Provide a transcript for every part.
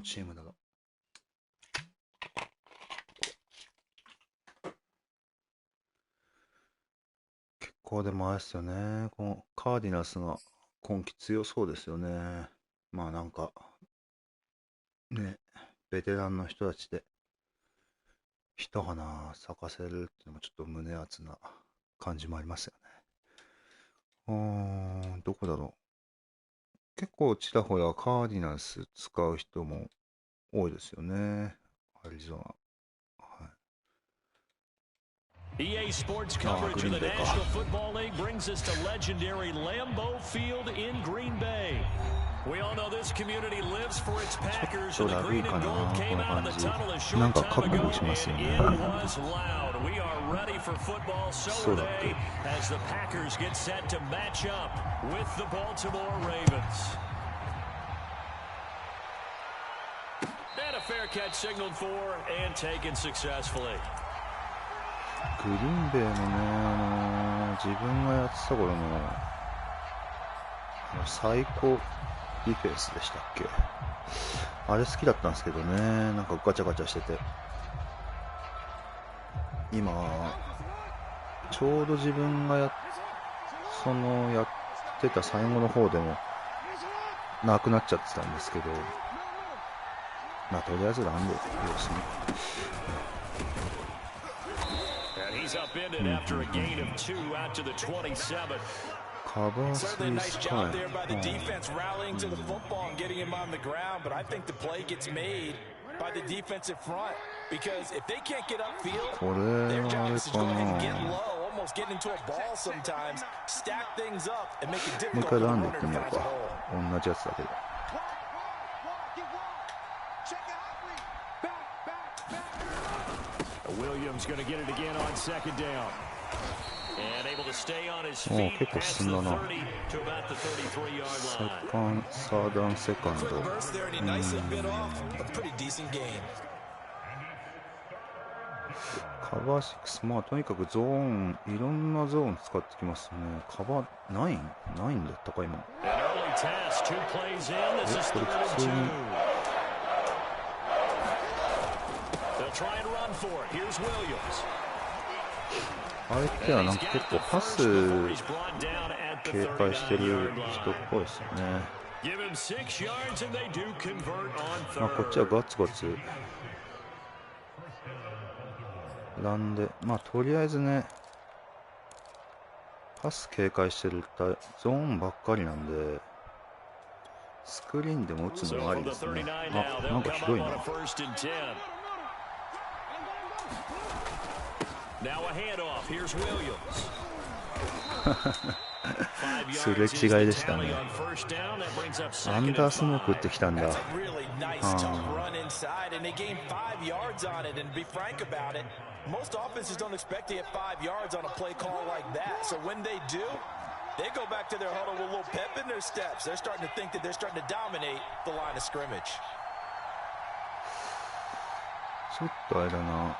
チームだろう。結構でもあれですよね。このカーディナルスが今季強そうですよね。まあなんか、ね、ベテランの人たちで一花咲かせるっていうのもちょっと胸熱な感じもありますよね。どこだろう。結構ちらほらカーディナルス使う人も多いですよね。アリゾナ。EA Sports coverage of the National Football League brings us to legendary Lambeau Field in Green Bay. We all know this community lives for its Packers, and the green and gold came out of the tunnel a short time ago, and it was loud. We are ready for football, so are they, as the Packers get set to match up with the Baltimore Ravens. And a fair catch signaled for and taken successfully. グリーンベイのね、自分がやってた頃の最高ディフェンスでしたっけ。あれ好きだったんですけどね、なんかガチャガチャしてて。今ちょうど自分がやってた最後の方でもなくなっちゃってたんですけど、まあとりあえずランで様子見。He's upended after a gain of 2 out to the 27. Certainly a nice job there by the defense rallying to the football and getting him on the ground, but I think the play gets made by the defensive front because if they can't get upfield, their job is to go ahead and get low, almost get into a ball sometimes, stack things up and make it difficult for the runner to find a hole. 同じやつだけど。Williams going to get it again on second down. And able to stay on his feet past the 30 to about the 33-yard line. サードセカンド。カバー6、まあとにかくゾーン、いろんなゾーン使ってきますね。カバー9だったか今。これ普通に。相手はなんか結構パス警戒してる人っぽいですよね。まあこっちはガツガツランで、まあとりあえずねパス警戒してるゾーンばっかりなんでスクリーンでも打つのもありですね。あ、なんか広いな。すれ違いでしたね。アンダースモーク打ってきたんだ。Most offenses don't expect to hit 5 yards on a play call like that. So when they do, they go back to their huddle with a little pep in their steps. They're starting to think that they're starting to dominate the line of scrimmage. ちょっとあれだな。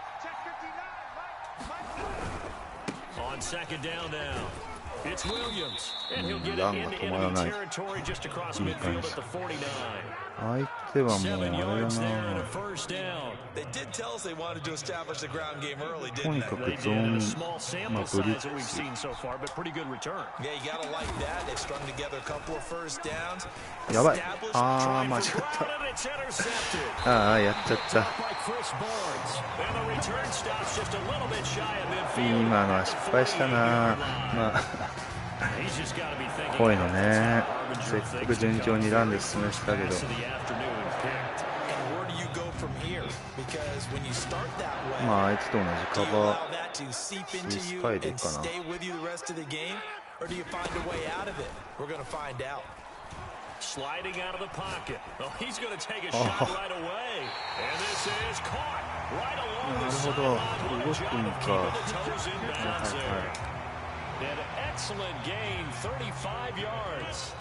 On second down now. It's Williams, and he'll get it into enemy territory just across midfield at the 49. 相手はもうあれだな。とにかくゾーン、まあブリッジ。やばい。あー、間違った。ああ、やっちゃった。今のは失敗したな。まあこういうのね、せっかく順調にランで進めしたけど、まああいつと同じカバースパイでいいかな。Sliding out of the pocket. Oh, he's going to take a shot right away. And this is caught right along the sideline. Good job of keeping the toes in bounds there. An excellent gain, 35 yards.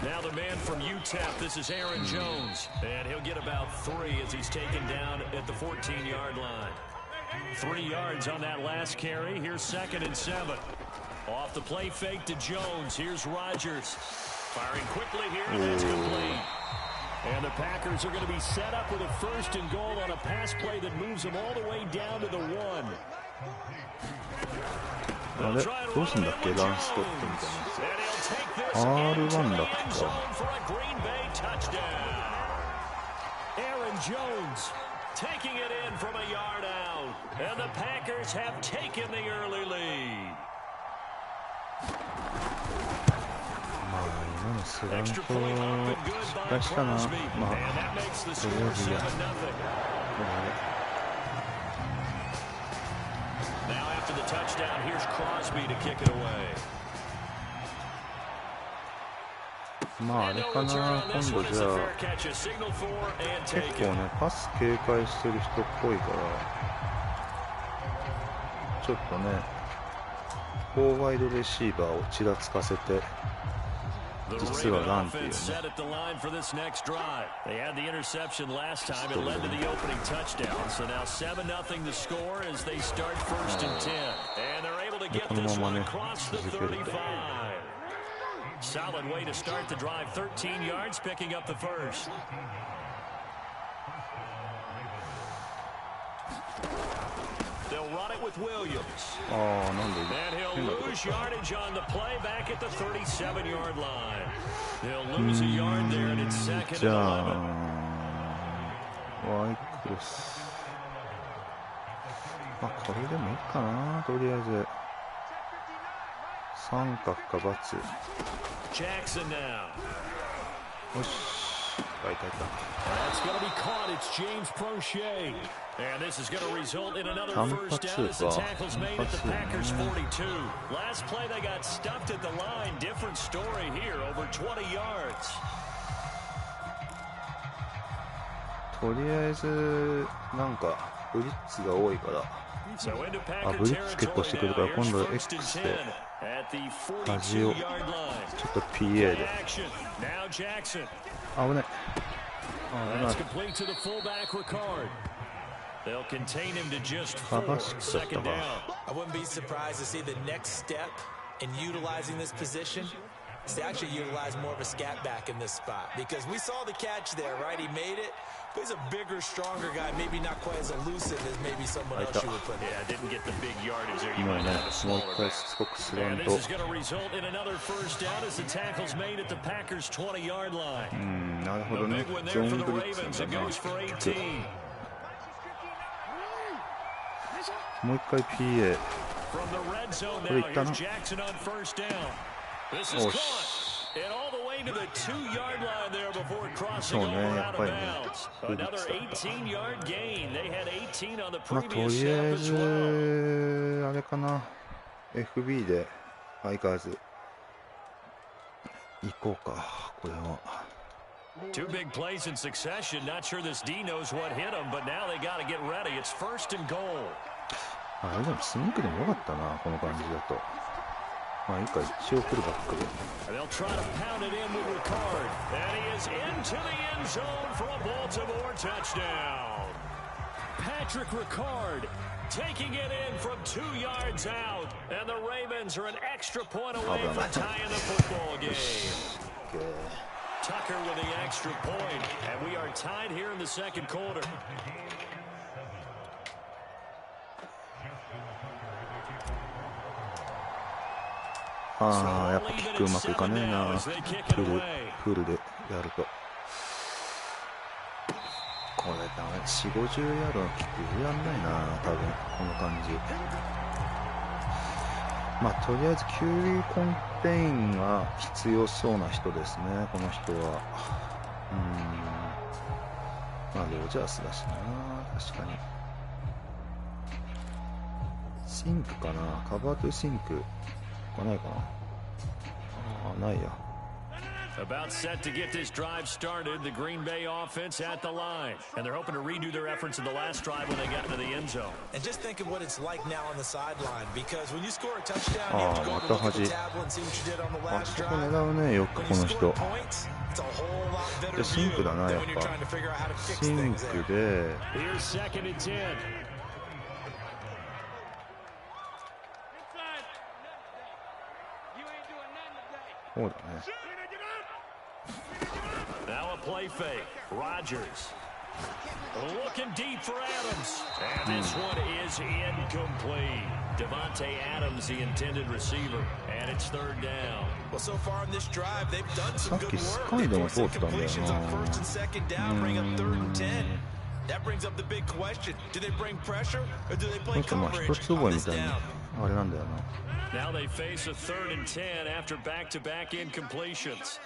Now the man from UTEP, this is Aaron Jones. And he'll get about 3 as he's taken down at the 14-yard line. 3 yards on that last carry. Here's 2nd and 7. Off the play fake to Jones. Here's Rodgers. Firing quickly here. That's complete. And the Packers are going to be set up with a 1st and goal on a pass play that moves them all the way down to the 1. あれどうすんだっけランストップみたいなやつ R1 だっけか Aaron Jones taking it in from a yard out. And the Packers have taken the early lead. まあ今のスラント失敗したな。まあとりあえずいいや。Now after the touchdown, here's Crosby to kick it away. まああれかな、今度じゃあ結構ねパス警戒してる人っぽいからちょっとね4ワイドレシーバーをちらつかせて実はランっていうね。でこのままね続けると。Solid way to start the drive. 13 yards, picking up the first. They'll run it with Williams. And he'll lose yardage on the play back at the 37-yard line. They'll lose a yard there, and it's 2nd and 11. ワイクロス。まあこれでもいいかな、とりあえず。三角か×。Jackson now. よし。いたいた。That's going to be caught. It's James Prochet. And this is going to result in another first down as the tackle's made at the Packers 42. Last play they got stuffed at the line. Different story here. Over 20 yards. とりあえずなんかブリッツが多いから。ブリッツ結構してくるから今度 X で端をちょっと PA で危ないカバシックだったか。 I wouldn't be surprised to see the next step in utilizing this position is to actually utilize more of a scat back in this spot, because we saw the catch there, right? He made it. But he's a bigger, stronger guy, maybe not quite as elusive as maybe someone else you would put. Yeah, didn't get the big yardage there. You might have a smaller back. And this is going to result in another first down as the tackle's made at the Packers 20-yard line. なるほどね。ジョン・ブリッツなんだな。もう一回 PA。これいったな。おし。そうね、やっぱりね。ブリッツだった。まあとりあえずあれかな。FB で相変わらず行こうか。これは。Two big plays in succession. Not sure this D knows what hit him, but now they got to get ready. It's 1st and goal. あれでもスニークでもよかったな、この感じだと。まあいいか、一応来るバックで。They'll try to pound it in with Ricard. And he is into the end zone for a Baltimore touchdown. Patrick Ricard taking it in from 2 yards out. And the Ravens are an extra point away from tying the football game. Tucker with the extra point. And we are tied here in the 2nd quarter. ああ、やっぱキックうまくいかねえな。フルでやると。これダメ。4、50ヤードのキックやんないな、多分この感じ。まあとりあえずキュウリコンテインが必要そうな人ですね、この人は。まあロジャースだしな、確かに。シンクかな、カバートゥシンクないかな。あ、ないや。About set to get this drive started, the Green Bay offense at the line. And they're hoping to redo their efforts in the last drive when they got into the end zone. And just think of what it's like now on the sideline, because when you score a touchdown, you have to go to look at the tablet and see what you did on the last drive. 狙うね、よくこの人。で、シンクだな、やっぱ。シンクで。Here's 2nd and 10. そうだね。Now a play fake. Rodgers. Looking deep for Adams. And this one is incomplete. Devontae Adams, the intended receiver. And it's third down. Well, so far in this drive, they've done some good work. They force incompletions on first and second down, bring up 3rd and 10. That brings up the big question. Do they bring pressure or do they play coverage on this down? Now they face a 3rd and 10 after back-to-back incompletions.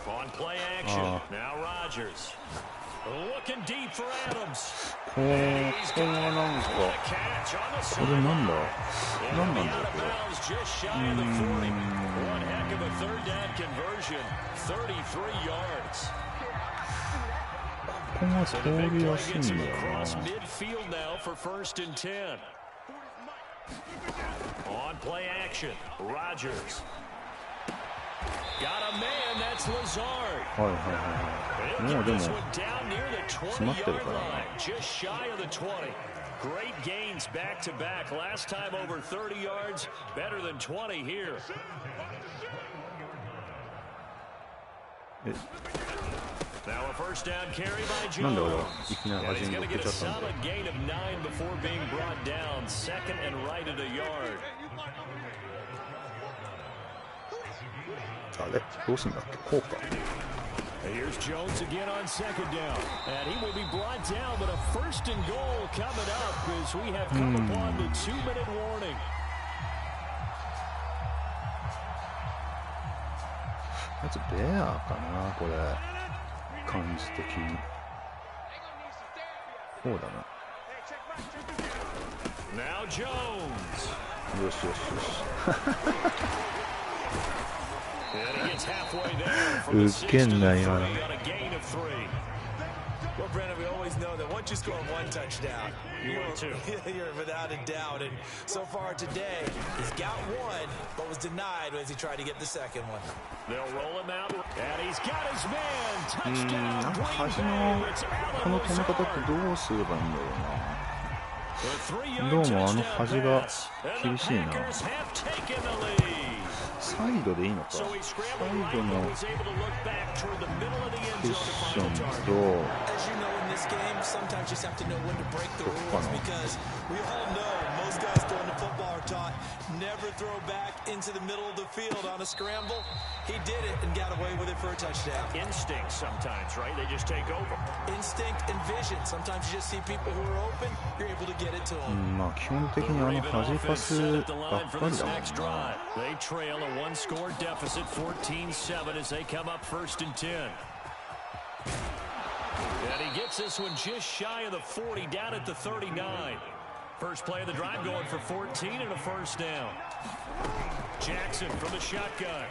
On play action. Now Rodgers. Looking deep for Adams. And he's got a catch on the sideline. Out of bounds just shy of the 40. One heck of a third down conversion. 33 yards. So the big play gets him across midfield now for 1st and 10. On play action. Rodgers. Got a man, that's Lazard. He'll get this one down near the 20-yard line, just shy of the 20. Great gains back-to-back. Last time over 30 yards, better than 20 here. Now a first down carry by Jones. And he's going to get a solid gain of 9 before being brought down. 2nd and right at a yard. あれどうすんだっけこうか Here's Jones again on 2nd down. And he will be brought down, but a 1st and goal coming up as we have come upon the 2-minute warning. まずベアかなこれ感じ的にそうだな Now Jones. よしよしよし And he gets halfway there from the 6 to the 3 on a gain of 3. Well, Brandon, we always know that once you score one touchdown, you're without a doubt. And so far today, he's got one, but was denied as he tried to get the second one. They'll roll him out, and he's got his man. Touchdown, Green Bay. It's この止め方ってどうすればいいんだろうなどうもあの端が厳しいなサイドでいいのかサイドのクッションとどこかな Never throw back into the middle of the field on a scramble. He did it and got away with it for a touchdown. Instinct sometimes, right? They just take over. Instinct and vision. Sometimes you just see people who are open, you're able to get it to them. まあ基本的にあの端パスばっかりだもんな They trail a one-score deficit 14-7 as they come up 1st and 10. And he gets this one just shy of the 40 down at the 39. First play of the drive going for 14 and a 1st down. Jackson from the shotgun.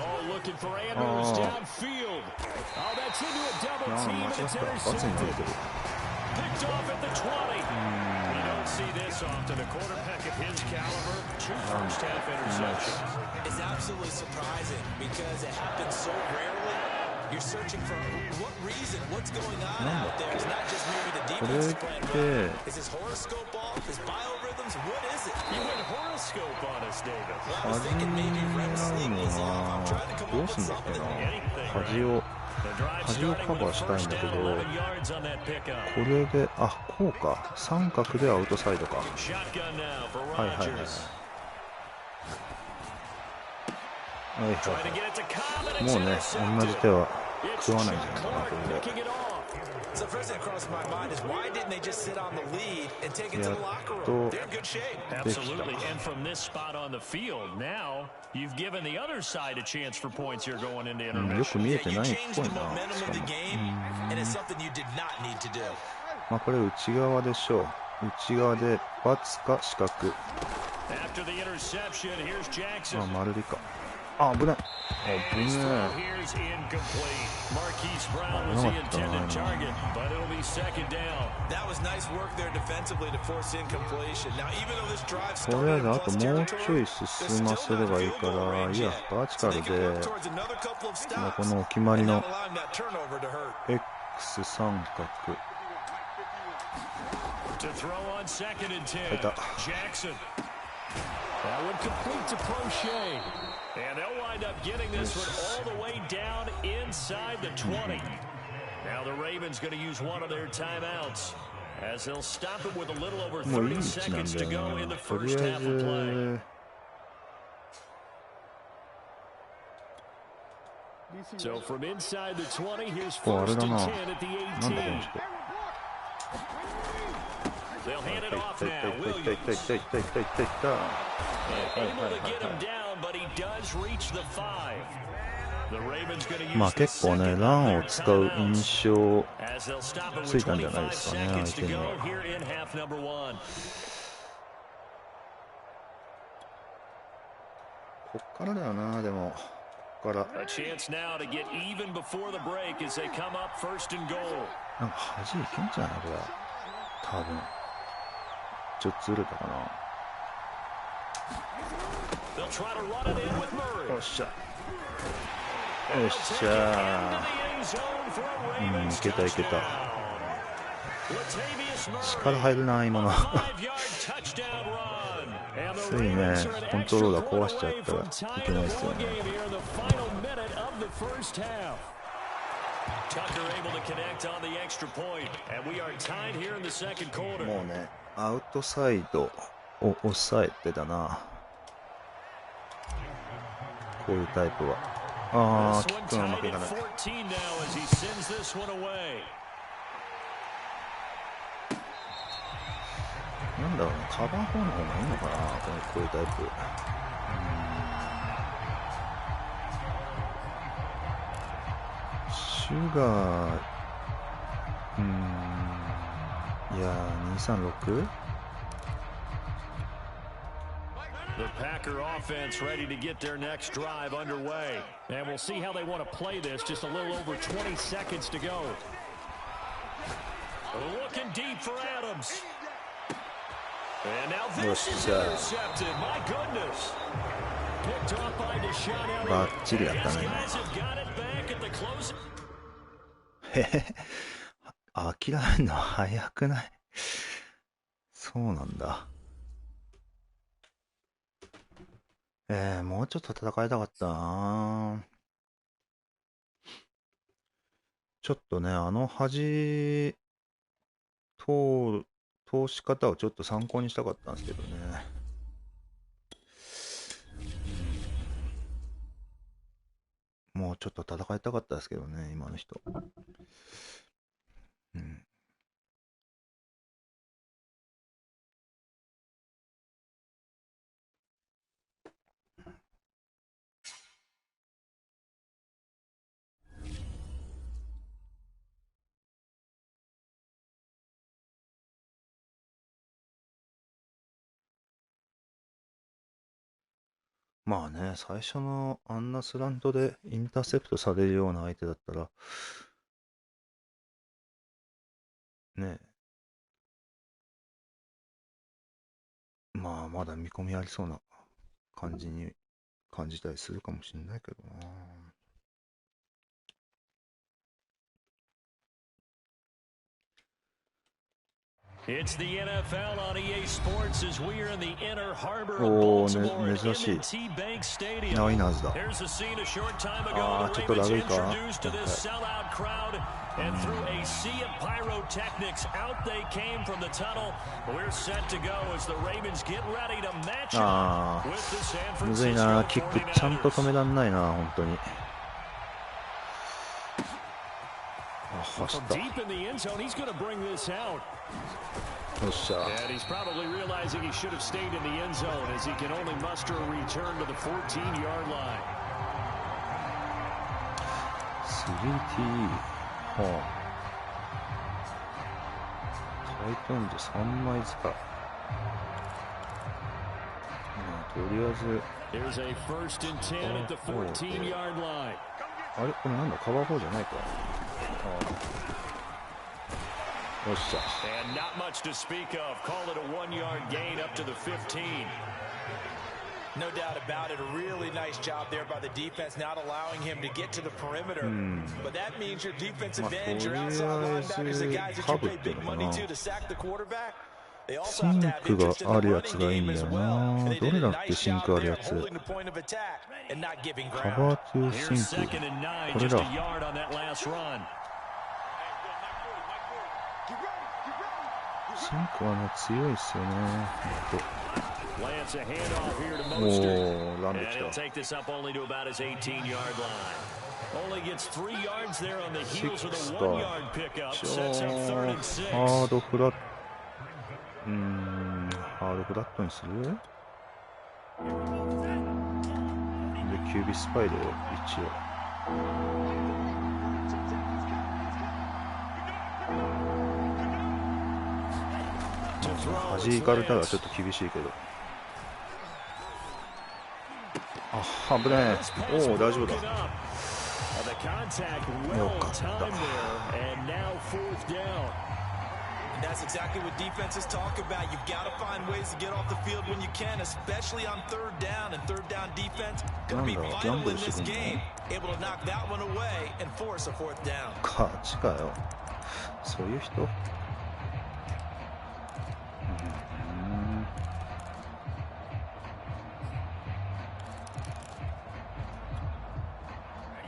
Oh, looking for Andrews downfield. Oh, that's into a double team and it's intercepted. Picked off at the 20. You don't see this often. A quarterback of his caliber, 2 first-half interceptions. It's absolutely surprising because it happens so rarely. You're searching for what reason, what's going on out there. It's not just maybe the defense is playing well. Is his horoscope off? His biorhythms? What is it? You went horoscope on us, David. Well, I was thinking maybe REM sleep was off. I'm trying to come up with something. 端をカバーしたいんだけどこれでこうか三角でアウトサイドかはいはいはいもうね同じ手は食わないんじゃないかなこれで So first thing that crossed my mind is why didn't they just sit on the lead and take it to the locker room? They're in good shape. Absolutely, and from this spot on the field, now you've given the other side a chance for points here going into intermission. よく見えてないっぽいな。 And it's something you did not need to do. まあこれ内側でしょう。内側で×か四角。After the interception, here's Jackson. 丸でか。危ない。Here's incomplete. Marquise Brown was the intended target, but it'll be 2nd down. That was nice work there defensively to force incompletion. Now, even though this drive とりあえ started ずあ in と plus もうちょい territory, 進ませればいいからいやバーチカルでこのお決まりの X 三角 To throw on 2nd and 10. Jackson. That would complete to Crochet. And they'll wind up getting this one all the way down inside the 20. Now the Ravens going to use one of their timeouts as they'll stop it with a little over 30 seconds to go in the first half of play. So from inside the 20, here's first and 10 at the 18. They'll hand it off now. Williams. Able to get him down, but he does reach the 5. The Ravens going to use まあ結構ね、ランを使う印象ついたんじゃないですかね、相手には。こっからだよな、でも。こっから。A chance now to get even before the break as they come up first and goal. なんか端いけんじゃないこれ。多分。ちょっとずれたかな。よっしゃ。よっしゃー。いけたいけた。力入るな今の。ついねコントローラー壊しちゃったらいけないですよね。もうねアウトサイドを抑えてだな、こういうタイプは。ああ、キックがうまくいかない。なんだろうね、カバー4の方がいいのかな、こういうタイプ。シュガー、いやー、236? The Packer offense ready to get their next drive underway. And we'll see how they want to play this. Just a little over 20 seconds to go. Looking deep for Adams. And now this is intercepted. My goodness. Picked off by Deshaun Elliott. バッチリだったね。へへ、諦めるの早くない？そうなんだ。もうちょっと戦いたかったな。ちょっとね、端通し方をちょっと参考にしたかったんですけどね。もうちょっと戦いたかったですけどね、今の人。まあね、最初のあんなスラントでインターセプトされるような相手だったら、ね、まあまだ見込みありそうな感じに感じたりするかもしれないけどな。It's the NFL on EA Sports as we are in the inner harbor of Baltimore at M&T Bank Stadium. There's a scene a short time ago the Ravens introduced to this sellout crowd, and through a sea of pyrotechnics, out they came from the tunnel. We're set to go as the Ravens get ready to match up with the San Francisco むずいな、キックちゃんと止めらんないな、本当に。Deep in the end zone, he's going to bring this out. And he's probably realizing he should have stayed in the end zone as he can only muster a return to the 14-yard line. 3T、タイトンズ3枚使う。とりあえず。Here's a first and 10 at the 14-yard line. あれこれなんだ、カバー4じゃないか。よっしゃ。And not much to speak of. Call it a 1-yard gain up to the 15. No doubt about it. A really nice job there by the defense, not allowing him to get to the perimeter. But that means your defensive end, your outside linebackers, the guys that you paid big money to sack the quarterback, シンクがあるやつがいいんだよな。どれだっけ、シンクあるやつ。カバー2シンク。これだ。シンクはね、強いっすよね。おー、ランできた。シックスか。ハードフラット。ハードフラットにする？で、キュービスパイだよ、一応。弾かれたらちょっと厳しいけど。あ、危ねえ。おお、大丈夫だ。よかった。That's exactly what defenses talk about. You've got to find ways to get off the field when you can, especially on third down. And third down defense going to be vital in this game. Able to knock that one away and force a fourth down. 勝ちかよ。そういう人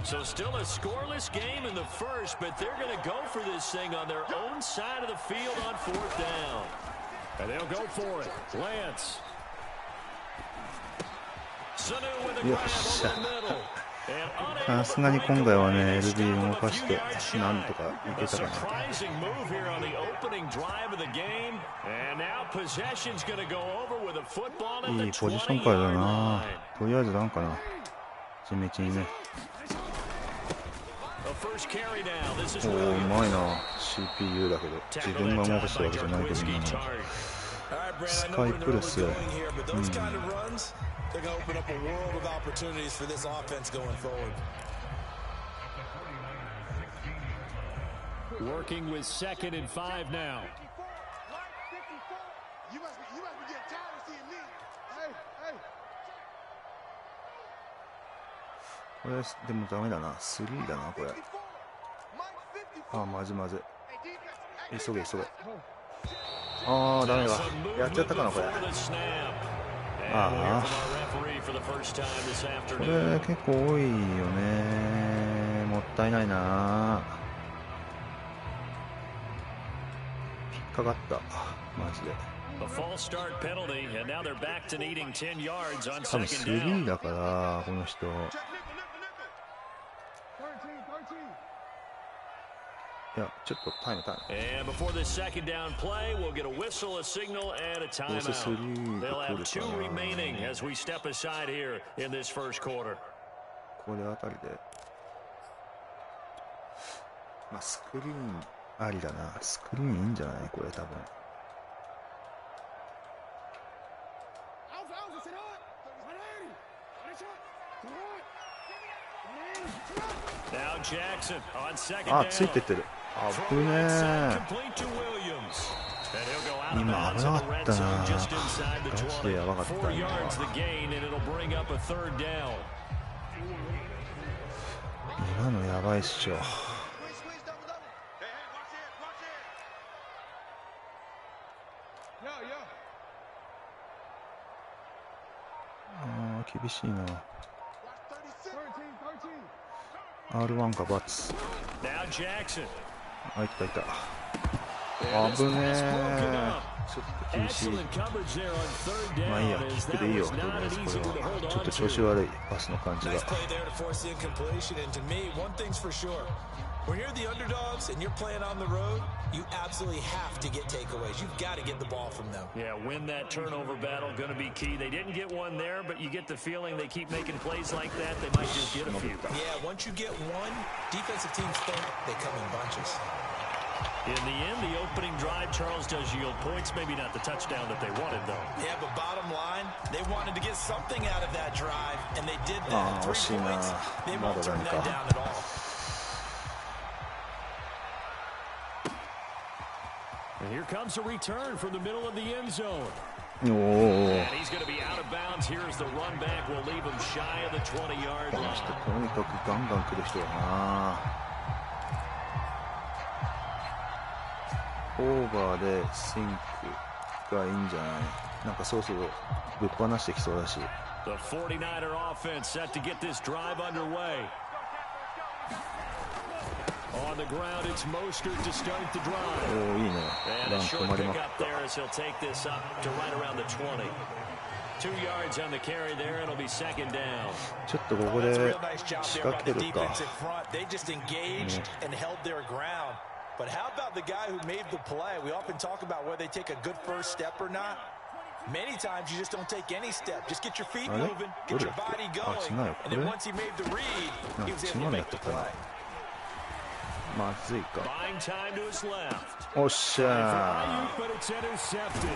So still a scoreless game in the first, but they're going to go for this thing on their own side of the field on fourth down. And they'll go for it. Lance. Sanu with a grab over the middle. さすがに今回はね、LB 動かしてなんとかいけたかな。いいポジションからだな。とりあえずなんかな、地道にね。おお、うまいな。 CPU だけど自分が動かしたわけじゃないけどね。スカイプレス、They're going to open up a world of opportunities for this offense going forward. Working with 2nd and 5 now. You must be getting tired of seeing me. Hey. これでもダメだな。3だなこれ。あ、まず急げ。ああ、ダメだ。やっちゃったかなこれ。ああ、これ結構多いよね。もったいないな。引っかかった、マジで。多分3だからこの人。いや、ちょっとタイム。And before this second down play, we'll get a whistle, a signal, and a timeout. They'll have 2 remaining as we step aside here in this first quarter. これあたりで、まあスクリーンありだな。スクリーンいいんじゃないこれ多分。あ、ついてってる。危ねえ。今危なかったな。ガチでやばかったな。今のやばいっしょ。あー、厳しいな。R1 か×。あ、いた。危ねえ。ちょっと厳しい。まあいいや、キックでいいよ。とりあえずこれはちょっと調子悪いパスの感じが。When you're the underdogs and you're playing on the road, you absolutely have to get takeaways. You've got to get the ball from them. Yeah, win that turnover battle, going to be key. They didn't get one there, but you get the feeling they keep making plays like that. They might just get a few. Yeah, once you get one, defensive teams think they come in bunches. In the end, the opening drive, Charles, does yield points. Maybe not the touchdown that they wanted, though. Yeah, but bottom line, they wanted to get something out of that drive, and they did that. 3 points, they won't turn that down at all. And here comes a return from the middle of the end zone. And he's going to be out of bounds. Here's the run back. We'll leave him shy of the 20-yard line. とにかくガンガン来る人だな。オーバーでシンク、かいいんじゃない。なんかそろそろぶっ放してきそうだし。The 49er offense set to get this drive underway. On the ground, it's Mostert to start the drive. おお、いいね。 And ラ a ン short 止まりま pick くっ up た。 there as he'll take this up to right around the 20. 2 yards on the carry there, and it'll be second down. ちょっとここ That's a で real nice job 仕 there 掛 by け the るか。 defensive front. They just engaged and held their ground. But how about the guy who made the play? We often talk about whether they take a good first step or not. Many times you just don't take any step. Just get your feet moving, get your body going. And then once he made the read, he was able to make the play. まずいか。 Buying time to his left. おっしゃ But it's intercepted.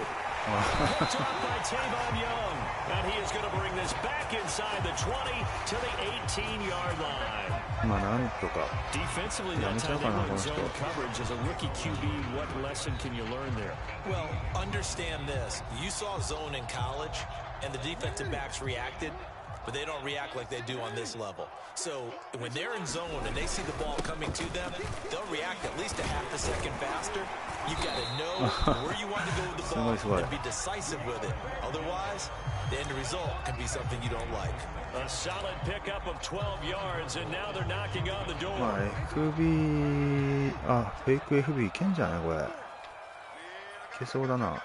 Picked off by Tavon Young. And he is going to bring this back inside the 20 to the 18-yard line. ー。まあなんとか。 Defensively, that time they went zone coverage as a rookie QB. What lesson can you learn there? Well, understand this. You saw zone in college, and the defensive backs reacted, but they don't react like they do on this level. So when they're in zone and they see the ball coming to them, they'll react at least a half a second faster. You've got to know where you want to go with the ball and be decisive with it. Otherwise, the end result can be something you don't like. A solid pickup of 12 yards, and now they're knocking on the door. まあ FB、あ、フェイク FB いけんじゃないこれ。いけそうだな。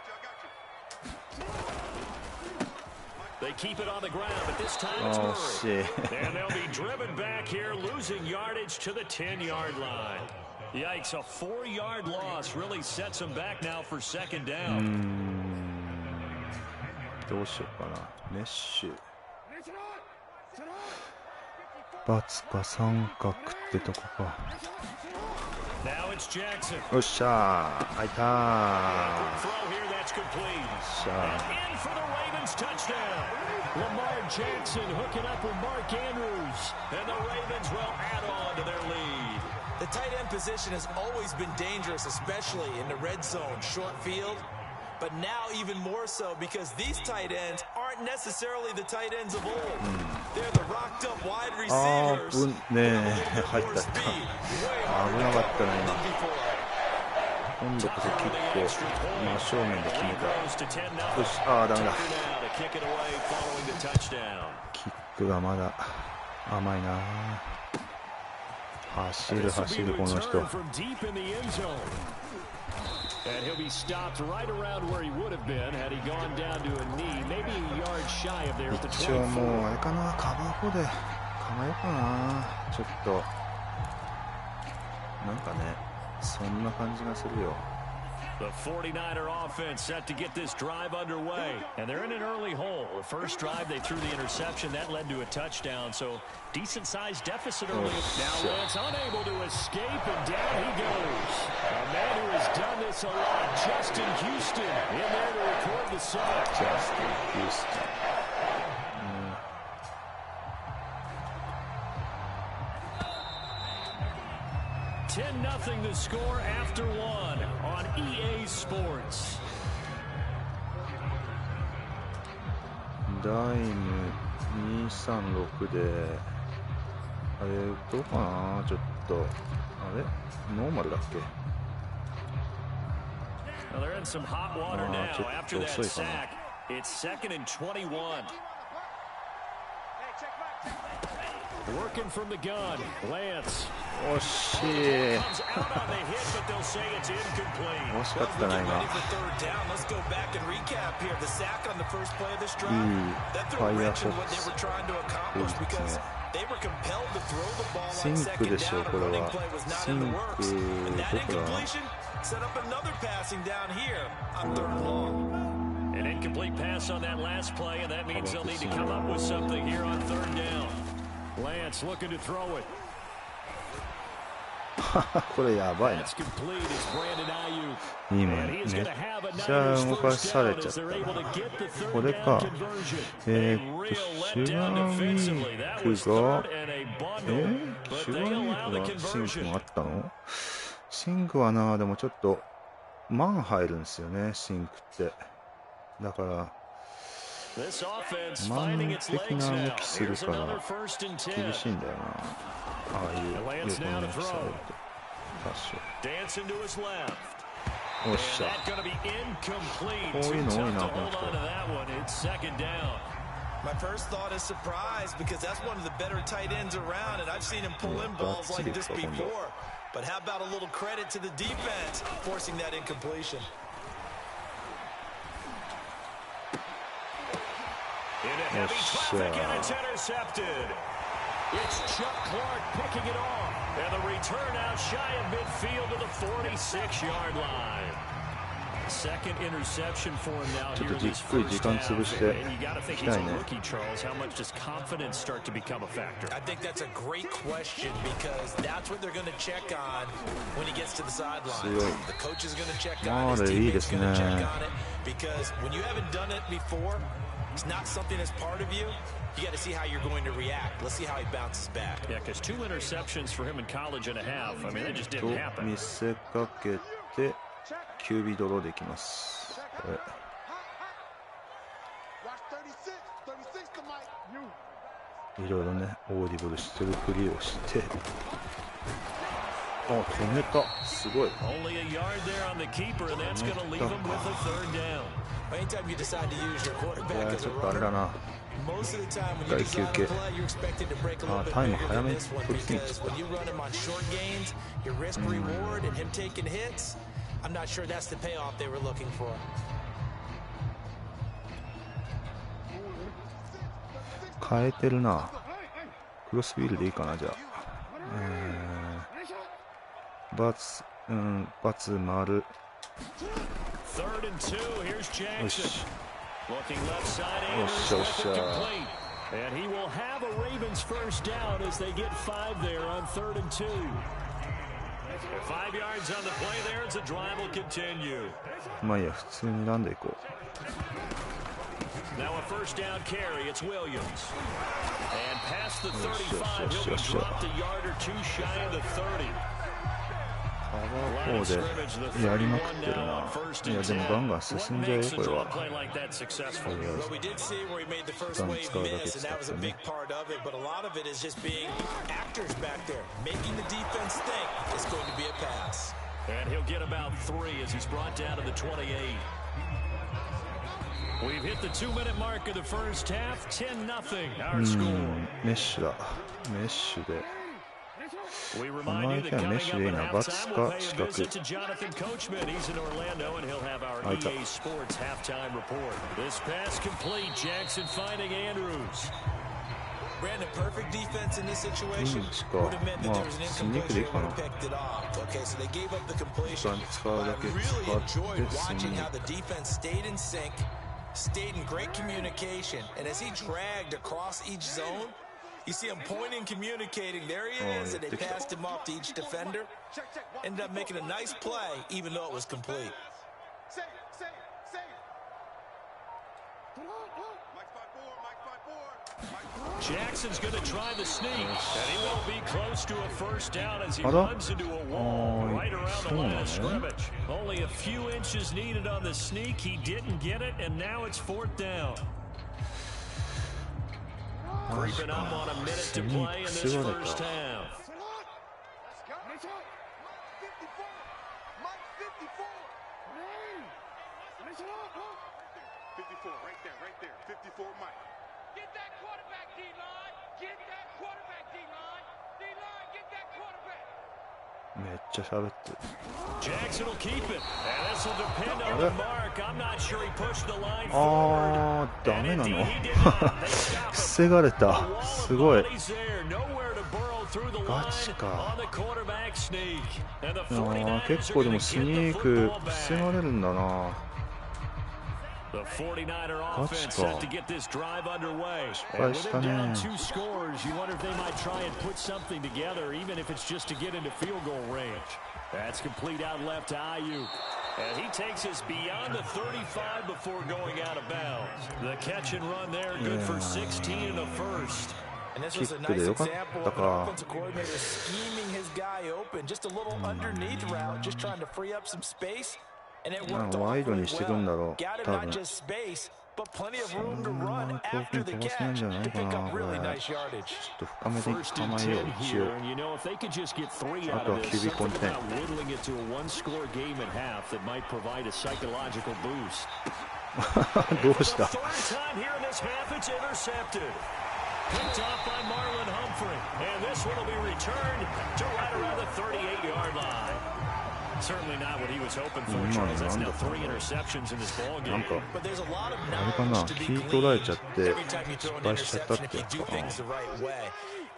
They keep it on the ground, but this time it's Oh, Murray. shit. And they'll be driven back here, losing yardage to the 10-yard line. Yikes, a 4-yard loss really sets them back now for second down. どうしようかな。メッシュ。×か三角ってとこか。 Now it's Jackson. よっしゃー。開いたー。 Throw here, that's complete. よっしゃ And in for the Ravens touchdown. Lamar Jackson hooking up with Mark Andrews. And the Ravens will add on to their lead. The tight end position has always been dangerous, especially in the red zone, short field. But now even more so because these tight ends aren't necessarily the tight ends of old. They're the rocked up wide あ receivers. ー、ねえ、入ったった。危なかったな、今。今度こそキックを真正面で決めた。よし、ああ、ダメだ。キックがまだ甘いな。走る走るこの人。 And he'll be stopped right around where he would have been had he gone down to a knee, maybe a yard shy of there at the 一応もうあれかな、カバー4で構えようかな。ちょっとなんかね、そんな感じがするよ。 The 49er offense set to get this drive underway, and they're in an early hole. The first drive they threw the interception that led to a touchdown, so decent-sized deficit early. Now Lance unable to escape, and down he goes. A man who has done this a lot, Justin Houston, in there to record the sack. Justin Houston. 10-0 the score after one on EA Sports. ダイム236であれどうかな。ちょっとあれノーマルだっけ。 Well, they're in some hot water now after that sack. It's 2nd and 21. Working from the gun, Lance. 惜しい。 Comes out on the hit, but they'll say it's incomplete. 惜しかったな今。 Let's go back and recap here. The sack on the first play of this drive. いい That フ threw ァ a イア wrench フォ in ッ what ク they ス。 were trying to accomplish because they were compelled to throw the ball シ on ンク second でしょ down. こ A れ running は。 play was not シ in the ン works. ク And that どこだ。 incompletion set up another passing down here on 3rd and long. An incomplete pass on that last play, and that means they'll need to come up with something here on 3rd down. Lance looking to throw it. これやばいな。 That's complete. It's Brandon Ayuk. 今 And め he っ is ち going to have a ゃ Niners 動か first され down ちゃっ as た they're able to な。 get the こ 3rd れ down か。conversion. シ A ュ real ガ letdown ーウィ defensively. ー That ク was が 3rd and a シ bundle, ュ but ガ they ーウィ allow ー the クはシンク conversion. もあったの。シンクはな、でもちょっとマン入るんですよね、シンクって。だから This offense マ finding ン its 的 legs な動 now. きする Here's から another 1st and 厳しい 10. んだよな。ああいう横の動きされると。多少 Dancing to his left. おっしゃ。こういうの多いな、この人。My first thought is surprise because that's one of the better tight ends around, and I've seen him pull in balls like this before. But how about a little credit to the defense forcing that incompletion? Into heavy traffic, and it's intercepted. It's Chuck Clark picking it off, and the return out shy of midfield to the 46-yard line. Second interception for him now here in this first half. And you got to think he's a rookie, Charles. How much does confidence start to become a factor? I think that's a great question because that's what they're going to check on when he gets to the sideline. The coach is going to check on it. His teammate's going to check on it because when you haven't done it before, it's not something that's part of you. You got to see how you're going to react. Let's see how he bounces back. Yeah, because 2 interceptions for him in college and a half. I mean, that just didn't happen. 見せかけて QB ドローできます。いろいろね、オーディブルしてるふりをして、あ、止めた。すごい。Only a yard there on the keeper, and that's going to leave him with a third down. Anytime you decide to use your quarterback as a ちょっとあれだ runner, な。 most of the time when you decide to play, you're expected to break a little bit bigger than this one because when you run him on short gains, your risk reward and him taking hits, I'm not sure that's the payoff they were looking for. 変えてるな。クロスフィールでいいかな、じゃあ。バツ、バツ丸。Third and 2, here's よし。 Jackson. Looking left side, よっしゃよっしゃ。 and he will have a Ravens first down as they get 5 there on 3rd and 2. 5 yards on the play there as the drive will continue. まあいいや、普通になんでいこう。 Now a first down carry, it's Williams. And past the 35, he'll be dropped a yard or two shy of the 30. カバー4でやりまくってるな。いやでもガンガン進んじゃうよこれは。ガン使うだけ使ってね。And he'll get about 3 as he's brought down to the 28. We've hit the 2-minute mark of the first half. 10-0 our score. メッシュだ。メッシュで。We remind you that coming up at halftime, we'll pay a visit to Jonathan Coachman. He's in Orlando, and he'll have our EA Sports halftime report. This pass complete. Jackson finding Andrews. Brandon, perfect defense in this situation would have meant that there was an incompletion when he picked it off. Okay, so they gave up the completion. But I really enjoyed watching how the defense stayed in sync, stayed in great communication, and as he dragged across each zone, you see him pointing, communicating. There he is, and they passed him off to each defender. Ended up making a nice play, even though it was complete. Jackson's going to try the sneak, and he won't be close to a first down as he runs into a wall right around the line of scrimmage. Only a few inches needed on the sneak. He didn't get it, and now it's 4th down. Creeping up on a minute to play in this first half. Right there, 54 Mike. Get that quarterback, D-line. Get that quarterback, D-line. D-line, get that quarterback. めっちゃ喋ってる。 Jackson will keep it, and this will depend on the mark. I'm not sure he pushed the line あー、ダメなの。防がれた。すごい。ガチか。結構でもスニーク防がれるんだな。The 49er offense set to get this drive underway. And with them down 2 scores, you wonder if they might try and put something together, even if it's just to get into field goal range. That's complete out left to Ayuk. And he takes us beyond the 35 before going out of bounds. The catch and run there, good for 16 in the first. And this was a nice example of an offensive coordinator scheming his guy open. Just a little underneath route, just trying to free up some space. And it worked all well. Got him not just space, but plenty of room to run after the catch to pick up really nice yardage. ちょっと深めで構えよう一応。あとはキュビコンテン。どうした？Picked off by Marlon Humphrey, and this one will be returned to right around the 38-yard line. Certainly not what he was hoping for, Charles. That's now 3 interceptions in this ball game. But there's a lot of あれかな、 knowledge to be 聞い取られ gleaned ちゃって every time you 失 throw an 敗しちゃったっ interception て if や you つ do かな。 things the right way.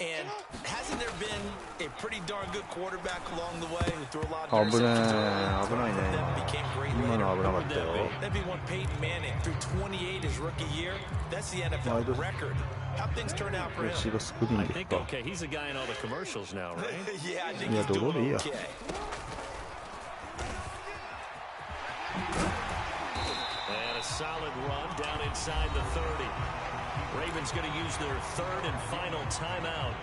And hasn't there been a pretty darn good quarterback along the way who threw a lot of 危ね interceptions え、危ないね became great 今。今 later? の危なかったよ。 That'd be one Peyton Manning threw 28 his rookie year. That's the NFL record. How things turn out for him? 私がスクリーン I で think か。 okay. He's a guy in all the commercials now, right? Yeah, I think いや、 he's どこでいい doing や。 okay. And a solid run down inside the 30. Ravens going to use their third and final timeout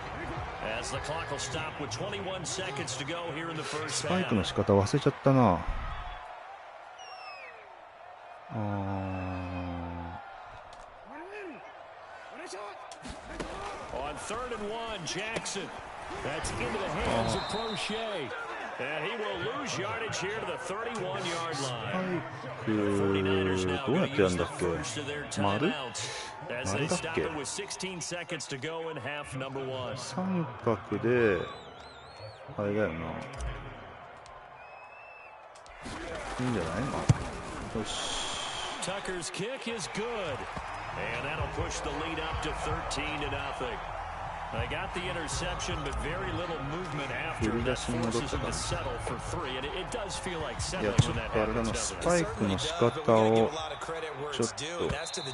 as the clock will stop with 21 seconds to go here in the first スパイ half. クの仕方忘れちゃったな。On 3rd and 1, Jackson. That's into the hands of Prochet. And he will lose yardage here to the 31-yard ス line. パイク 49ers now どうや going っ to てやる use んだ the っけ first of their 丸 timeouts as 丸 they だっ stop け it with 16 seconds to go in half number 1. 三角であれだよな。いいんじゃないの。よし。 Tucker's kick is good. And that'll push the lead up to 13-0. They got the interception, but very little movement after. That forces them to settle for 3. And it does feel like い settling や、ちょ when っ that とあれだ happens, な、 doesn't ス it? パイクの仕方をちょっ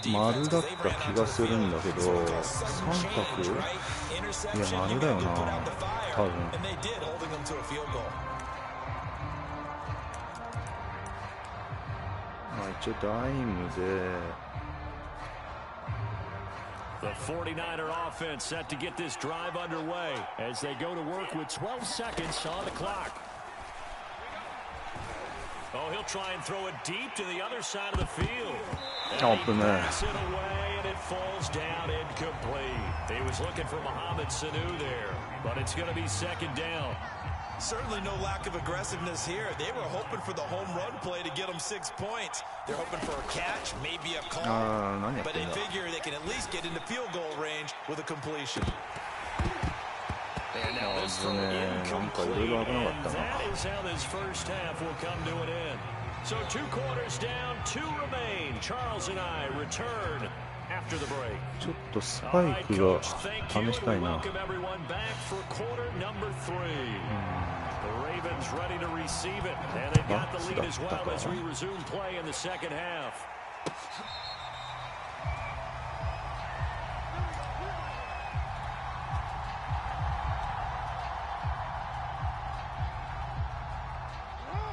と丸だった気がするんだけど、三角いや、丸だよな、多分。まあ一応ダイムで The 49er offense set to get this drive underway as they go to work with 12 seconds on the clock. Oh, he'll try and throw it deep to the other side of the field. And he backs it away, and it falls down incomplete. He was looking for Mohamed Sanu there, but it's going to be 2nd down. Certainly no lack of aggressiveness here. They were hoping for the home run play to get them 6 points. They're hoping for a catch, maybe a call, but they figure they can at least get into field goal range with a completion. And now this throw incomplete, and that is how this first half will come to an end. So 2 quarters down, 2 remain. Charles and I return after the break. ちょっとスパイクが試したいな。 Welcome everyone back for quarter number 3. The Ravens ready to receive it, and they've got the lead as well as we resume play in the second half.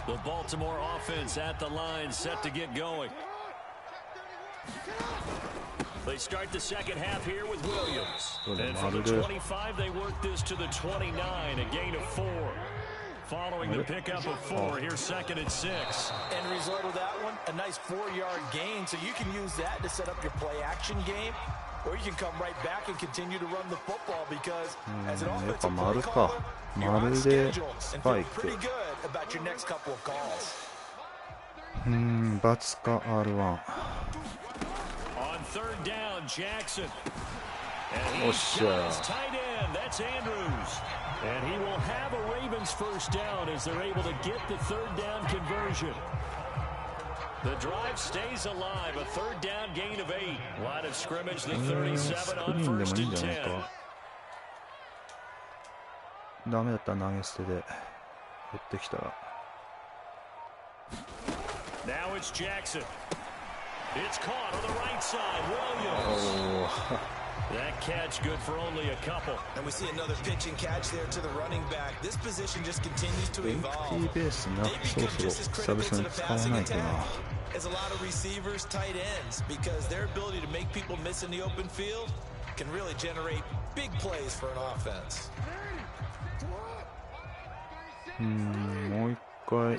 The Baltimore offense at the line, set to get going. They start the second half here with Williams. And from the 25, they work this to the 29, a gain of 4. Following the pickup of 4, here's 2nd and 6. End result of that one, a nice 4-yard gain, so you can use that to set up your play-action game, or you can come right back and continue to run the football because as an offensive play caller, you're on schedule and feel pretty good about your next couple of calls. バツか R1 On 3rd down, Jackson. And he's got his tight end. That's Andrews. And he will have a Ravens first down as they're able to get the 3rd down conversion. The drive stays alive. A 3rd down gain of 8. Line of scrimmage, the 37 on 1st and 10. ダメだったら投げ捨てで寄ってきたら。 Now it's Jackson. It's caught on the right side. Williams. That catch good for only a couple. And we see another pitch and catch there to the running back. This position just continues to evolve. They become just as critical to the passing attack as a lot of receivers, tight ends, because their ability to make people miss in the open field can really generate big plays for an offense. もう一回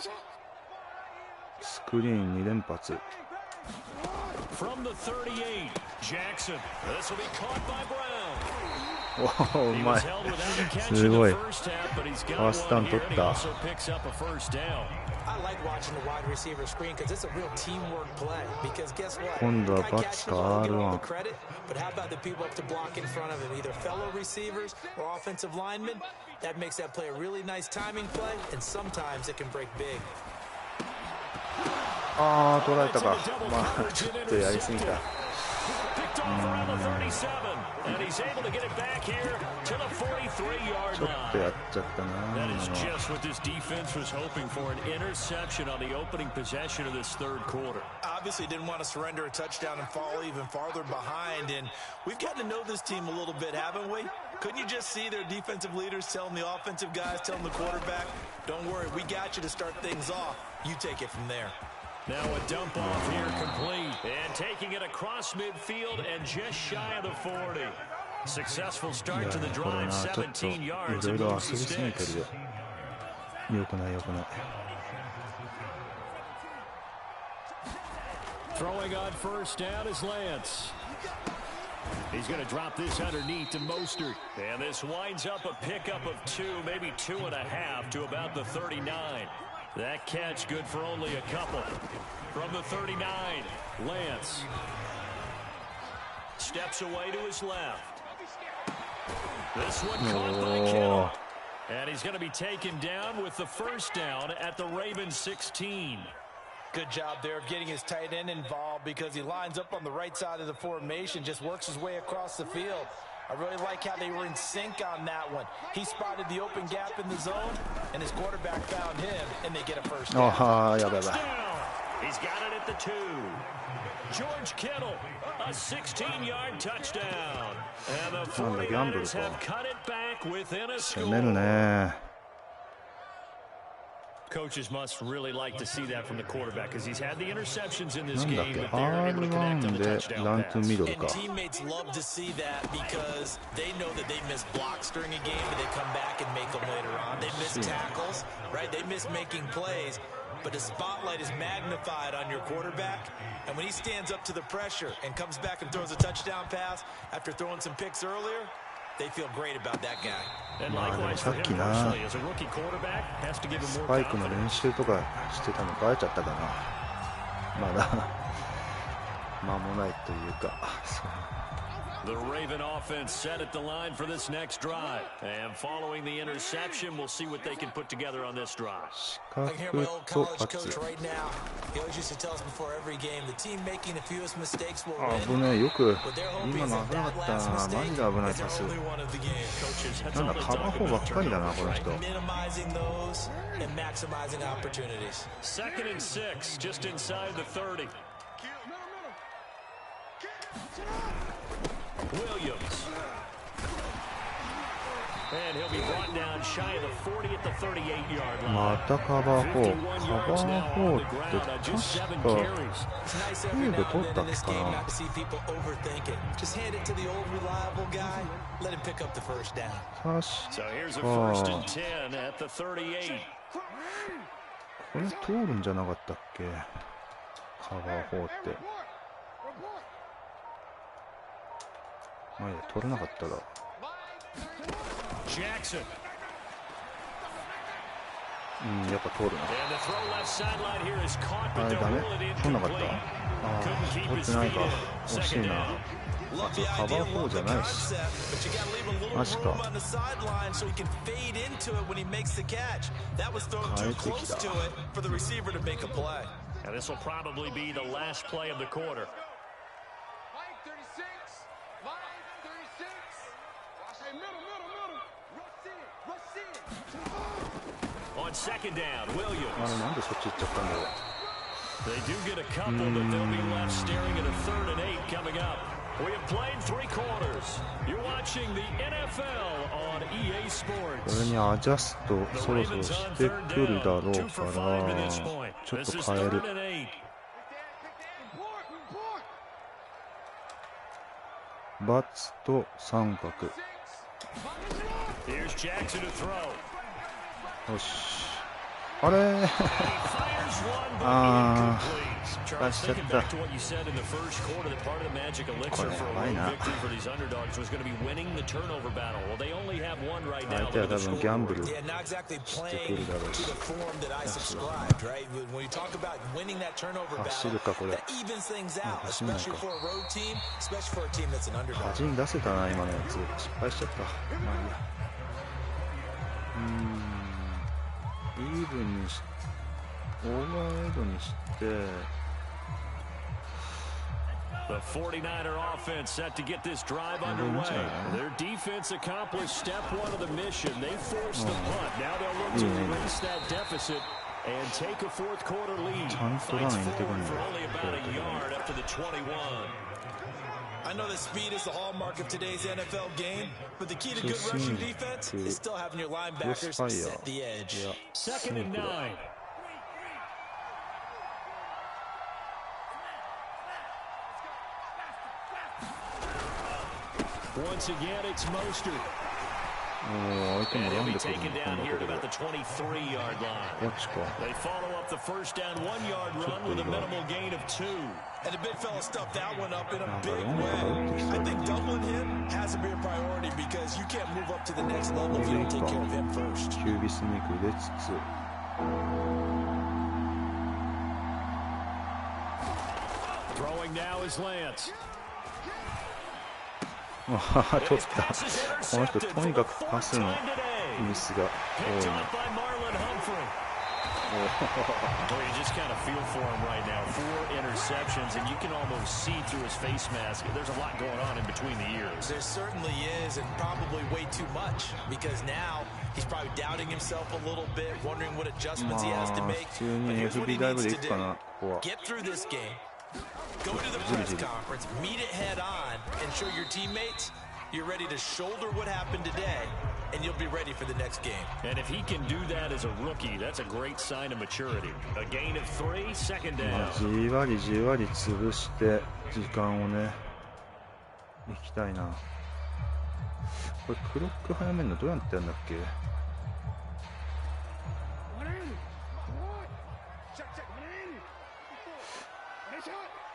スクリーン2連発。From the 38, Jackson. This will be caught by Brown. おお、う He ま was い。 held without a catch す in the ごい。 first half, but he's フ got ァーストダウ one ン here, 取 and っ he た。 also picks up a first down. I like watching the wide receiver screen because it's a real teamwork play. Because guess what? 今度は The guy バッ catching ツ the か ball will get all the R1。credit, but how about the people up to block in front of him? Either fellow receivers or offensive linemen. That makes that play a really nice timing play, and sometimes it can break big. ああ、取られたか。まあ、ちょっとやりすぎた。Picked off around the 37, and he's able to get it back here to the 43-yard ちょっと line. やっちゃったな。 That is 今のは just what this defense was hoping for, an interception on the opening possession of this third quarter. Obviously didn't want to surrender a touchdown and fall even farther behind, and we've gotten to know this team a little bit, haven't we? Couldn't you just see their defensive leaders telling the offensive guys, telling the quarterback, don't worry, we got you to start things off. You take it from there. Now a dump off here complete, and taking it across midfield and just shy of the 40. Successful い start や to the これ drive, な、ちょっと 17 yards いろ and いろ moves 焦り the すぎて sticks. るよ。よくないよくない。Throwing on first down is Lance. He's going to drop this underneath to Mostert. And this winds up a pickup of 2, maybe 2.5 to about the 39. That catch good for only a couple. From the 39, Lance. Steps away to his left. This one caught by Kittle. And he's going to be taken down with the first down at the Ravens 16. Good job there of getting his tight end involved because he lines up on the right side of the formation, just works his way across the field. I really like how they were in sync on that one. He spotted the open gap in the zone, and his quarterback found him, and they get a first あ down. あ、やばいやばい。 He's got it at the 2. George Kittle, a 16-yard touchdown. And the 49ers have cut it back within a 攻める score. ね。 Coaches must really like to see that from the quarterback because he's had the interceptions in な this んだっ game, け but they're able to connect on ?R1 the で touchdown ラントゥ pass. ミドル And か。 teammates love to see that because they know that they miss blocks during a game, but they come back and make them later on. They miss tackles, right? They miss making plays, but the spotlight is magnified on your quarterback. And when he stands up to the pressure and comes back and throws a touchdown pass after throwing some picks earlier, they feel great about that guy. And まあでも likewise さ for っ him きな、 personally, as a rookie quarterback, has to give him ス more パイクの confidence. 練習とかしてたのバレちゃったかな。まだ間もないというか。そう The Raven offense set at the line for this next drive. And following the interception, we'll see what they can put together on this drive. 視 I 覚 can hear my old と college パツ。 coach right now. He always used to tell us before every game, the team making the fewest mistakes will あ、危 win. ねえ。よく What they're hoping 今 is の that 危なか that った last な。マ mistake ジで危ない is パ their ス。 only one of the game. Coaches, that's なん all だ they カバ talk ー4ば about, っかりだな turnovers, この right? 人。 Minimizing those and maximizing opportunities. 2nd and 6, just inside the 30. Williams. And he'll be brought down shy of the 40 at the 38-yard line. またカバー4。 51カ yards バ now ー on 4 the って ground on just 7確か carries. It's nice every now and then in this game not to か see people overthink it. Just hand it to the old reliable guy. Let him pick up the first down. 確 So here's a か 1st and 10 at the 38. これ通るんじゃなかったっけ、カバー4って。まあいいや、取れなかったら Jackson. うん、やっぱ通るな。 And the throw left sideline here is caught, あ but れ they'll ダメ rule it 取んなかった incomplete. あ Couldn't ー keep 取っ his てない feet か。 in. 惜し Second いな。 down. Love the カバ idea, ー4 love じゃ the ないし。 concept, but you gotta leave a little マジ room か。 on the sideline so he can fade into it when he makes the catch. That was thrown too 変えてき close た。 to it for the receiver to make a play. And this will probably be the last play of the quarter. Mike 36. Mike 36. Hey, middle. Rush in. On 2nd down, あれ Williams. なんでそっち行っちゃったんだろう。 They do get a couple, but they'll be left staring at a 3rd and 8 coming up. We have played 3 quarters. You're watching the NFL on EA こ Sports. れにアジャスト The そろそろ Ravens し on て 3rd くるだ down. ろう 2 for か 5 to ら this point. ちょっ This と is 変え 3rd る。 and 8. ×と三角。 Here's Jackson to throw. よし。あれあー失敗しちゃった。これやばいな。相手は多分ギャンブルしてくるだろうし。走るかこれ。走んないか。端に出せたな今のやつ。失敗しちゃった。まあいいや。イーブンにしオーバーエイドにして。The 49er offense set to get this drive underway. Their defense accomplished step one of the mission. They forced the punt. Now they'll look to erase that deficit and take a fourth quarter lead. Fights forward for only about a yard up to the 21. I know that speed is the hallmark of today's NFL game, but the key to good rushing defense is still having your linebackers set the edge. 2nd and 9. Once again, it's Mostert. And he'll be taken down here at about the 23-yard line. They follow up the first down 1-yard run with a minimal gain of 2. And the big fella stuffed that one up in a big way. I think doubling him has to be a priority because you can't move up to the next level if you don't take care of him first. QB スニーク入れつつ。Throwing now is Lance. 取った。この人とにかくパスのミスが多いな。You just kind of feel for him right now. 4 interceptions, and you can almost see through his face mask. There's a lot going on in between the ears. There certainly is, and probably way too much, because now he's probably doubting himself a little bit, wondering what adjustments he has to make. But here's what he needs to do. Get through this game. Go to the press conference, meet it head on, and show your teammates you're ready to shoulder what happened today, and you'll be ready for the next game. And if he can do that as a rookie, that's a great sign of maturity. A gain of 3, 2nd down. じわりじわり潰して時間をね行きたいな。これクロック早めるのどうやってやるんだっけ。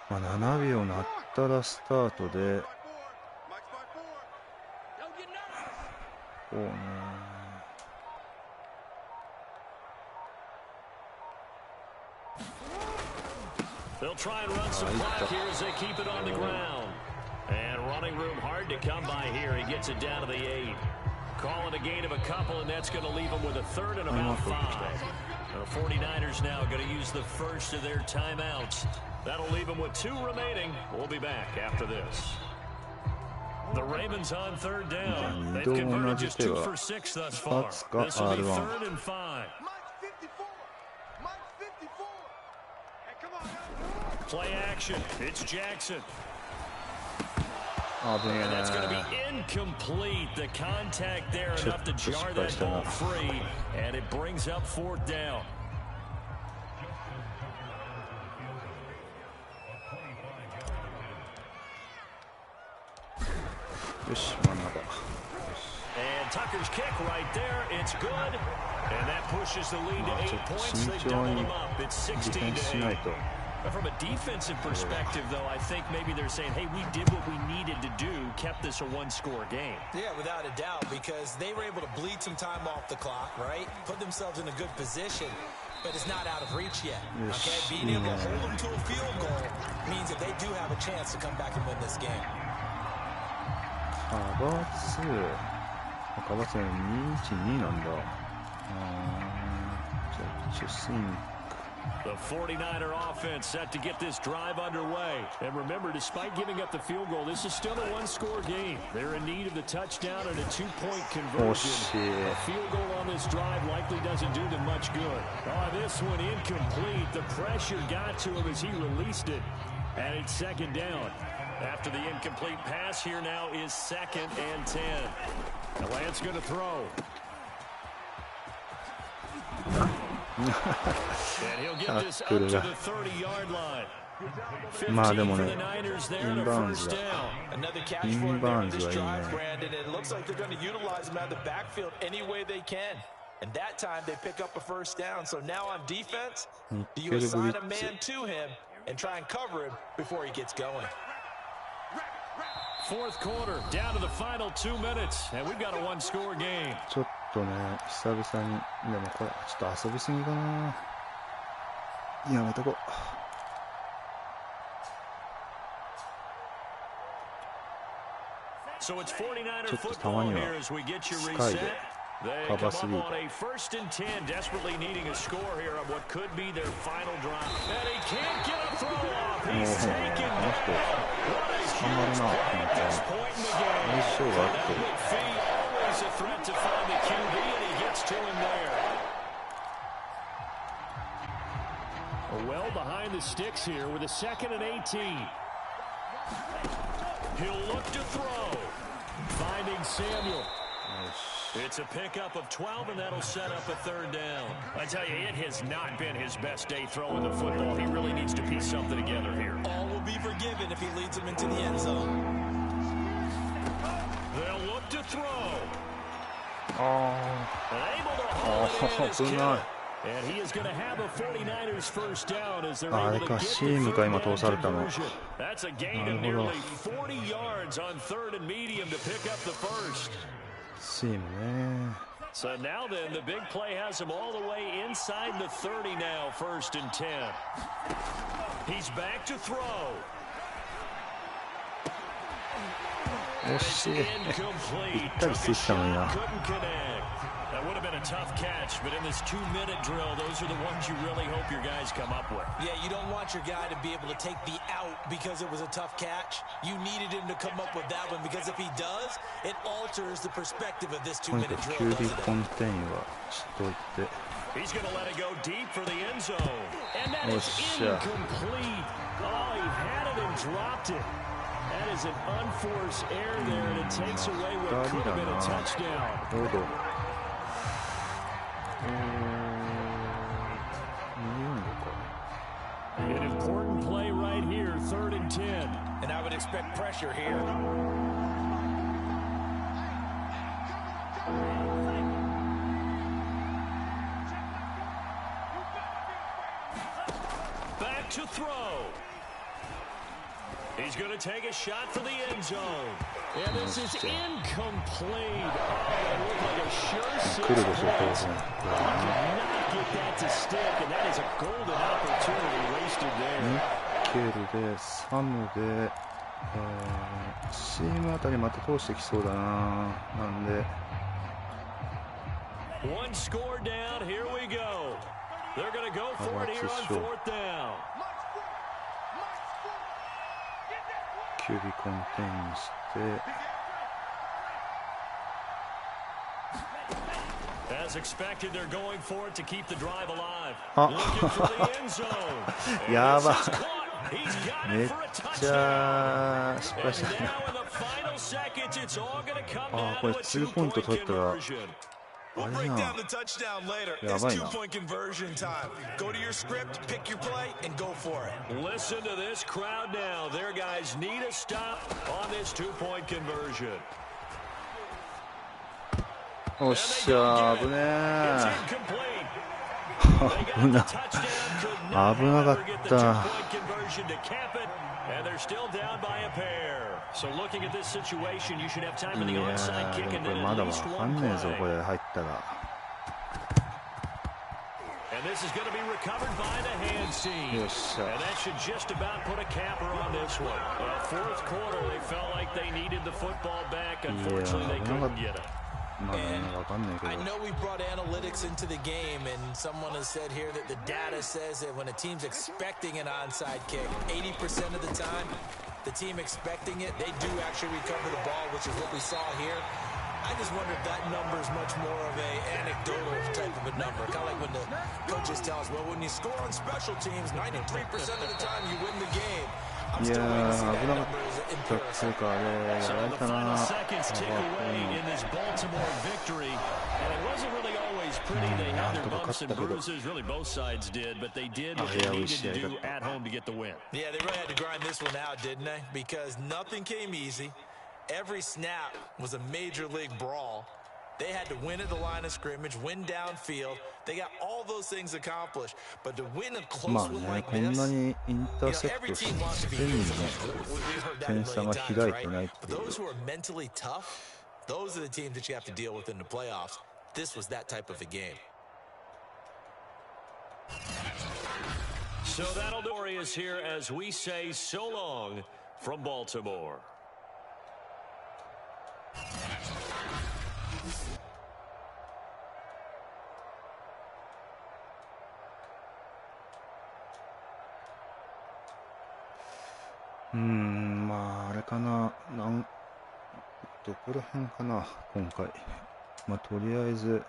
まあ、7秒なったらスタートでこうね。They'll try and run some clock here as they keep it on the ground. And running room hard to come by here. He gets it down to the 8. Calling a gain of a couple, and that's going to leave him with a 3rd and about 5. The 49ers now going to use the first of their timeouts. That'll leave them with 2 remaining. We'll be back after this. The Ravens on 3rd down. They've converted just 2 for 6 thus far. This will be 3rd and 5. Play action. It's Jackson. And that's going to be incomplete. The contact there enough to jar that ball free, and it brings up 4th down. And Tucker's kick right there. It's good. And that pushes the lead to 8 points. They double them up. It's 16-8. But from a defensive perspective, though, I think maybe they're saying, hey, we did what we needed to do, kept this a 1-score game. Yeah, without a doubt, because they were able to bleed some time off the clock, right? Put themselves in a good position, but it's not out of reach yet. Okay, being able to hold them to a field goal means that they do have a chance to come back and win this game. カバツ212なんだ。じゃあ一応スイング。The 49er offense set to get this drive underway. And remember, despite giving up the field goal, this is still a 1-score game. They're in need of the touchdown and a 2-point conversion. A field goal on this drive likely doesn't do them much good. Oh, this one incomplete. The pressure got to him as he released it. And it's 2nd down. After the incomplete pass, here now is 2nd and 10. Lance going to throw. And he'll get this up to the 30-yard line. まあでもね、インバウンズはインバウンズはいいね。And that time they pick up a first down. So now on defense, do you assign a man to him and try and cover him before he gets going? Fourth quarter, down to the final 2 minutes, and we've got a one-score game. ちょっとね、久々に、でもこれ、ちょっと遊びすぎかな。やめとこう。So it's 49er ちょっとたま football には here as we get you スカイ reset. で They カ come バー up すぎる。 on a first and 10, desperately needing a score here on what could be their final drive. And he can't get a throw off. He's taken down. What a huge play at this point in the game. McPhee always a threat to find the QB, and he gets to him there. Well behind the sticks here with a 2nd and 18. He'll look to throw. Finding Samuel. It's a pickup of 12, and that'll set up a 3rd down. I tell you, it has not been his best day throwing the football. He really needs to piece something together here. All will be forgiven if he leads him into the end zone. They'll look to throw. Oh. Able to haul it in as Kittle. And he is going to have a 49ers first down as they're able to get the third down conversion. That's a gain of nearly 40 yards on 3rd and medium to pick up the first. So now then, the big play has him all the way inside the 30 now, 1st and 10. He's back to throw. It's incomplete. Took a shot, couldn't connect. That would have been a tough catch, but in this 2-minute drill, those are the ones you really hope your guys come up with. Yeah, you don't want your guy to be able to take the out because it was a tough catch. You needed him to come up with that one because if he does, it alters the perspective of this 2-minute drill, doesn't it? He's going to let it go deep for the end zone. And that is incomplete. Oh, he had it and dropped it. That is an unforced error there, and it takes away what could have been a touchdown. An important play right here, 3rd and 10. And I would expect pressure here. Back to throw. He's going to take a shot for the end zone. And this is incomplete. Oh, that looked like a sure 6 points. He cannot get that to stick, and that is a golden opportunity wasted there. ケルで、サムで、シームあたりまた通してきそうだな。なんで。One score down, here we go. They're going to go for it here on 4th down. QB コンテインして。As expected, they're going for it to keep the drive alive. あ Looking for the end zone. やば He's got め it っ for a ち touchdown. ゃ失敗 And した now in the final seconds, it's all going to come あ down これ to a 2ポイン 2-point ト取ったら conversion. We'll あれ break な down the touchdown later. It's やばいな 2-point conversion time. Go to your script, pick your play, and go for it. Listen to this crowd now. Their guys need a stop on this 2-point conversion. おっしゃ危ね It's え incomplete. 危な危なかった And they're still down by a pair. So looking at this situation, you should have time for い the や onside ー kick で and もこ then れま at だわ least か one んねえぞ play. これ入ったら And this is going to be recovered by the hands team. よっしゃ And that should just about put a capper on this one. Fourth quarter, they felt like they needed the football back. Unfortunately, they couldn't get it. まだねわかんないけ I ど know we brought analytics into the game, and someone has said here that the data says that when a team's expecting an onside kick, 80% of the time, the team expecting it, they do actually recover the ball, which is what we saw here. I just wonder if that number is much more of a anecdotal type of a number. Kind of like when the coaches tell us, well, when you score on special teams, 93% of the time you win the game. I'm いや still waiting to see ー that 危なか number as っ in たっつうかあれや So られ the た final な seconds tick away in this Baltimore victory. And it wasn't really always pretty. They had their bumps and bruises. Really, both sides did. But they did what they needed to do at home to get the win. Yeah, they really had to grind this one out, didn't they? Because nothing came easy. Every snap was a major league brawl. They had to win at the line of scrimmage, win downfield. They got all those things accomplished. But to win a close one like こんな this, にインターセプ every トし team wants to be てにも physical. We've heard that a 点差 million が times, 開い right? てないって But いう。 those who are mentally tough, those are the teams that you have to deal with in the playoffs. This was that type of a game. So that'll do us here as we say so long from Baltimore.まああれかな、どこら辺かな今回。まあとりあえず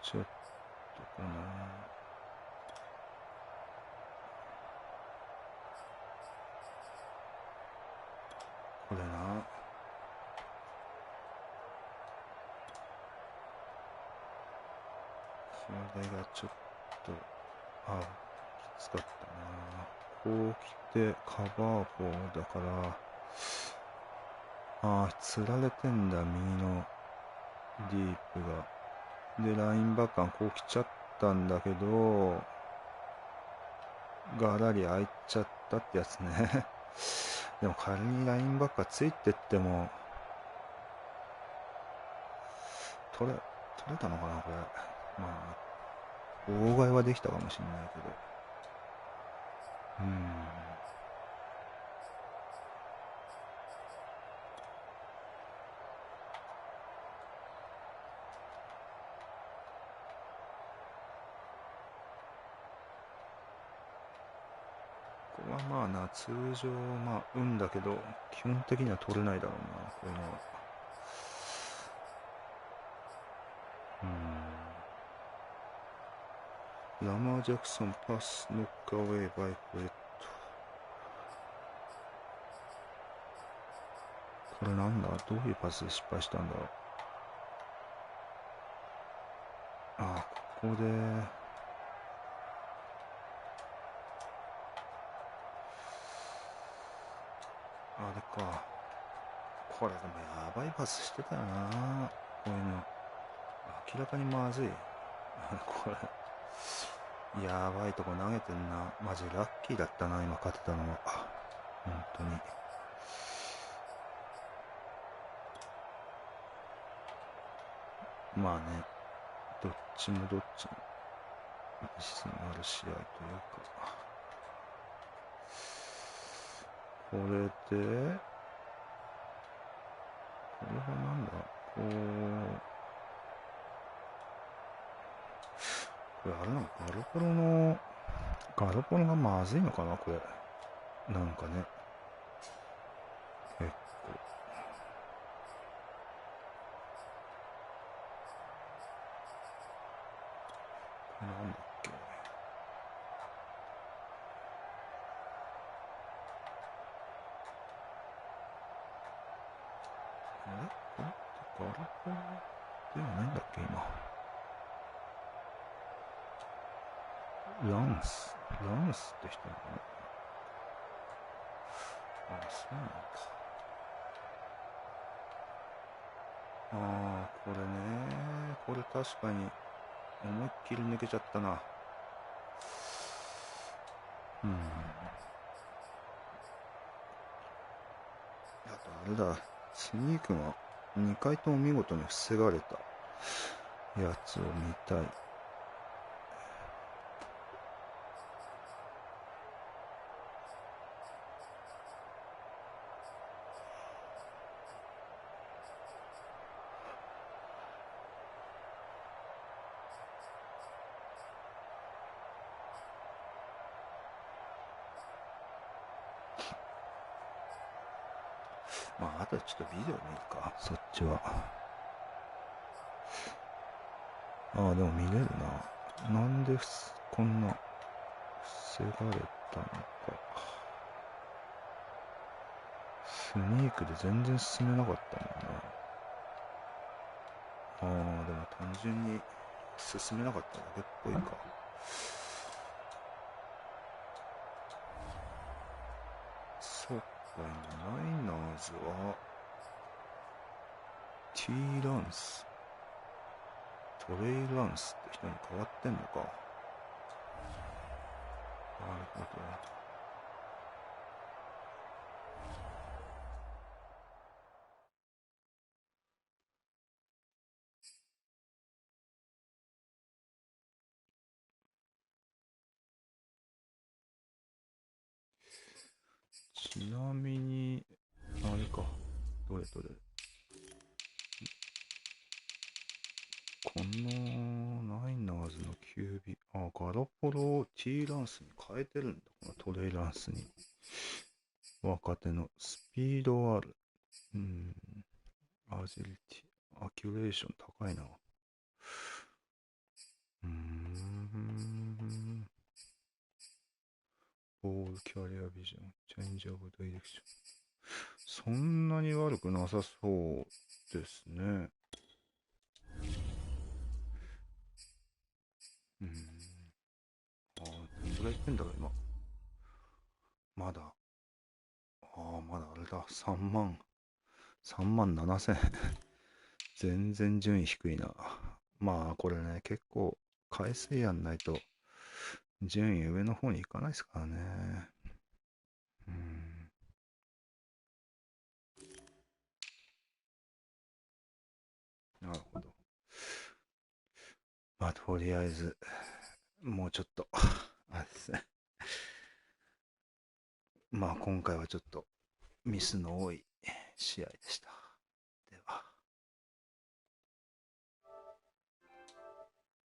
ちょっとかな。これな。これがちょっときつかったな。こう来てカバーフォーだから釣られてんだ、右のディープが。でラインバッカーこう来ちゃったんだけどガラリ開いちゃったってやつね。でも仮にラインバッカーついてっても取れたのかなこれ。まあ妨害はできたかもしれないけど。ここはまあな、通常運だけど基本的には取れないだろうな、こういうのは。ラマー・ジャクソンパスノックアウェイバイフレット。これなんだ、どういうパスで失敗したんだろう。ここであれか。これでもやばいパスしてたよな、こういうの。明らかにまずい。これやばいとこ投げてんな。マジラッキーだったな、今勝てたのは。本当に。まあね、どっちもミスのある試合というか。これでこれはなんだ、これあれなの、ガロポロがまずいのかな、これ。なんかね、結構。これなんだっけ。これってガロポロではないんだっけ、今。ランスって人なのかな。そうなのか。これね、これ確かに思いっきり抜けちゃったな。あとあれだ、スニークが2回とも見事に防がれたやつを見たい。あとちょっとビデオ見るか、そっちは。でも見れるな。なんでこんな防がれたのか。スニークで全然進めなかったもんな。でも単純に進めなかっただけっぽいか。そうか、ナイナーズは T ランス。トレイランスって人に変わってんのか。なるほど。ちなみに、あれか。どれ。このナイナーズの QB、ガロポロを T ランスに変えてるんだ。このトレイランスに。若手のスピードある。アジリティ、アキュレーション高いな。ボールキャリアビジョン、チェンジオブダイレクション。そんなに悪くなさそうですね。どれぐらいいってんだろう、今。まだあれだ、3万7千。全然順位低いな。まあ、これね、結構、回数やんないと、順位上の方に行かないですからね。なるほど。まあ、とりあえず、もうちょっと、あれですね。まあ、今回はちょっと、ミスの多い試合でした。